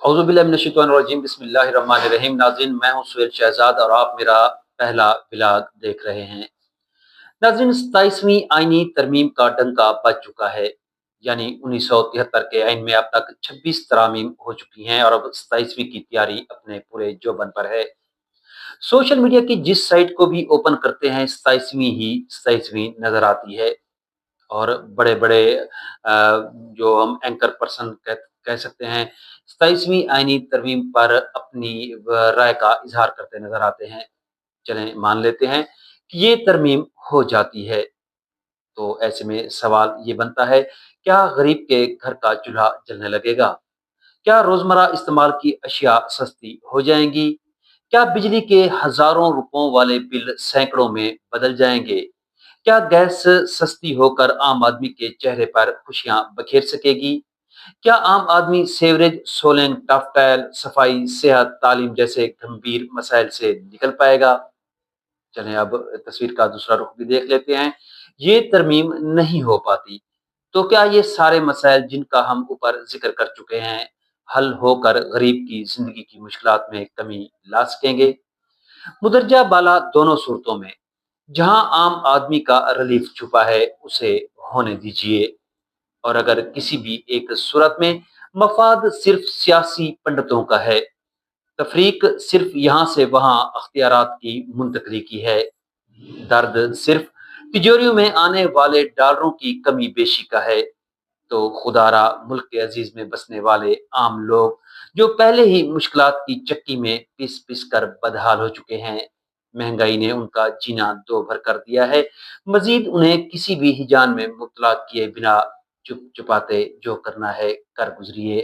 औज़ुबिल्लाहि बिस्मिल्लाहिर्रहमानिर्रहीम। नाज़रीन, मैं हूँ सुहेल शहज़ाद और आप मेरा पहला व्लॉग देख रहे हैं। नाज़रीन, 27वीं आईनी तरमीम का डंका बज चुका है। यानी 1973 के आईन में अब तक 26 तरामीम हो चुकी हैं और अब 27वीं की तैयारी अपने पूरे जोबन पर है। सोशल मीडिया की जिस साइट को भी ओपन करते हैं 27वीं ही 27वीं नज़र आती है। और बड़े-बड़े जो हम एंकर पर्सन कह सकते हैं, 27वीं आईनी तरमीम पर अपनी राय का इज़हार करते नज़र आते हैं। चलें मान लेते हैं कि ये तरमीम हो जाती है, तो ऐसे में सवाल ये बनता है, क्या गरीब के घर का चूल्हा जलने लगेगा? क्या रोज़मर्रा इस्तेमाल की अशिया सस्ती हो जाएँगी? क्या बिजली के हज़ारों रुपयों वाले बिल सैकड़ों में बदल जाएँगे? क्या गैस सस्ती होकर आम आदमी के चेहरे पर खुशियां बखेर सकेगी? क्या आम आदमी सीवरेज, सोलैंग, टॉफटैल, सफाई, सेहत, तालीम जैसे गंभीर मसाइल से निकल पाएगा? चलें अब तस्वीर का दूसरा रुख भी देख लेते हैं। ये तरमीम नहीं हो पाती, तो क्या ये सारे मसाइल जिनका हम ऊपर ज़िक्र कर चुके हैं, हल होकर गरीब की ज़िंदगी की मुश्किलात में कमी ला सकेंगे? मुदर्जा बाला दोनों सूरतों में जहां आम आदमी का रिलीफ छुपा है, उसे होने दीजिए। और अगर किसी भी एक सूरत में मफाद सिर्फ सियासी पंडितों का है, तफरीक सिर्फ यहाँ से वहाँ अख्तियारात की मुंतकली की है, दर्द सिर्फ तिजोरियों में आने वाले डॉलरों की कमी बेशी का है, तो खुदारा मुल्क के अजीज में बसने वाले आम लोग जो पहले ही मुश्किलात की चक्की में पिस पिस कर बदहाल हो चुके हैं, महंगाई ने उनका जीना दो भर कर दिया है। मजीद उन्हें किसी भी हिजान में मुब्तला किए बिना चुप चुपाते जो करना है कर गुजरिए,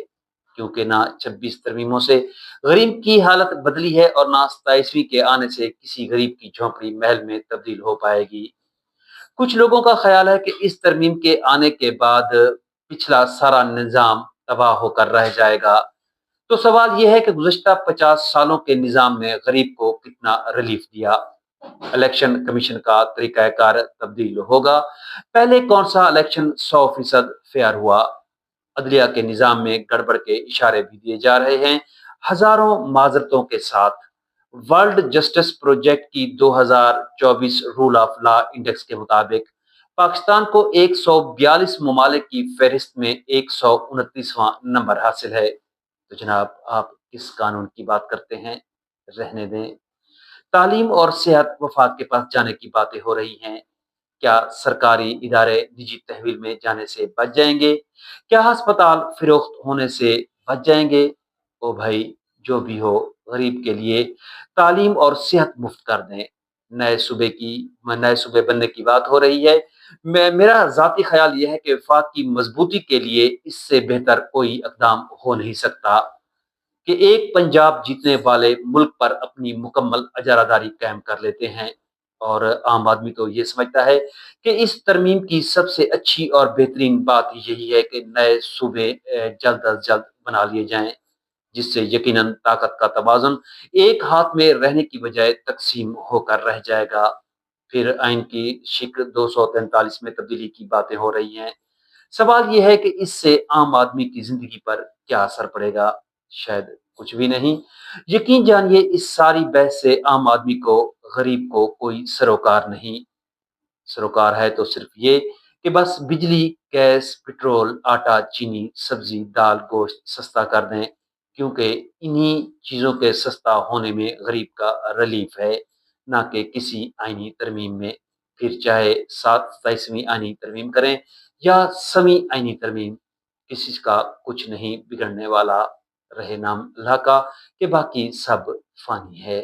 क्योंकि ना 26 तरमीमों से गरीब की हालत बदली है और ना 27वीं के आने से किसी गरीब की झोंपड़ी महल में तब्दील हो पाएगी। कुछ लोगों का ख्याल है कि इस तरमीम के आने के बाद पिछला सारा निज़ाम तबाह होकर रह जाएगा। तो सवाल ये है कि गुज़श्ता 50 सालों के निज़ाम ने गरीब को कितना रिलीफ दिया? इलेक्शन कमीशन का तरीक़ाकार तब्दील होगा। पहले कौन-सा इलेक्शन 100% फेयर हुआ? अदलिया के निज़ाम में गड़बड़ के इशारे भी दिए जा रहे हैं। हज़ारों माज़रतों के साथ वर्ल्ड जस्टिस प्रोजेक्ट की 2024 रूल ऑफ लॉ इंडेक्स के मुताबिक पाकिस्तान को 142 ममालिक की फहरिस्त में 129वां नंबर हासिल है। तो जनाब, आप किस कानून की बात करते हैं? रहने दें। तालीम और सेहत वफाक के पास जाने की बातें हो रही हैं। क्या सरकारी इदारे निजी तहवील में जाने से बच जाएंगे? क्या अस्पताल फिरोख्त होने से बच जाएंगे? ओ भाई, जो भी हो, गरीब के लिए तालीम और सेहत मुफ्त कर दें। नए सूबे बनने की बात हो रही है। मेरा ज़ाती ख़्याल ये है कि वफ़ाक की मज़बूती के लिए इससे बेहतर कोई इक़दाम हो नहीं सकता कि एक पंजाब जीतने वाले मुल्क पर अपनी मुकम्मल इजारादारी कायम कर लेते हैं। और आम आदमी तो ये समझता है कि इस तरमीम की सबसे अच्छी और बेहतरीन बात यही है कि नए सूबे जल्द अज़ जल्द बना लिए जाएँ, जिससे यकीनन ताकत का तवाज़ुन एक हाथ में रहने की बजाय तक़सीम होकर रह जाएगा। फिर आइन की शिक्ल 243 में तब्दीली की बातें हो रही हैं। सवाल ये है कि इससे आम आदमी की ज़िंदगी पर क्या असर पड़ेगा? शायद कुछ भी नहीं। यकीन जानिए, इस सारी बहस से आम आदमी को, गरीब को कोई सरोकार नहीं। सरोकार है तो सिर्फ ये कि बस बिजली, गैस, पेट्रोल, आटा, चीनी, सब्जी, दाल, गोश्त सस्ता कर दें, क्योंकि इन्हीं चीज़ों के सस्ता होने में गरीब का रिलीफ है, ना कि किसी आईनी तरमीम में। फिर चाहे 27वीं आईनी तरमीम करें या सवीं आईनी तरमीम, किसी का कुछ नहीं बिगड़ने वाला। रहे नाम अल्लाह का कि बाकी सब फ़ानी है।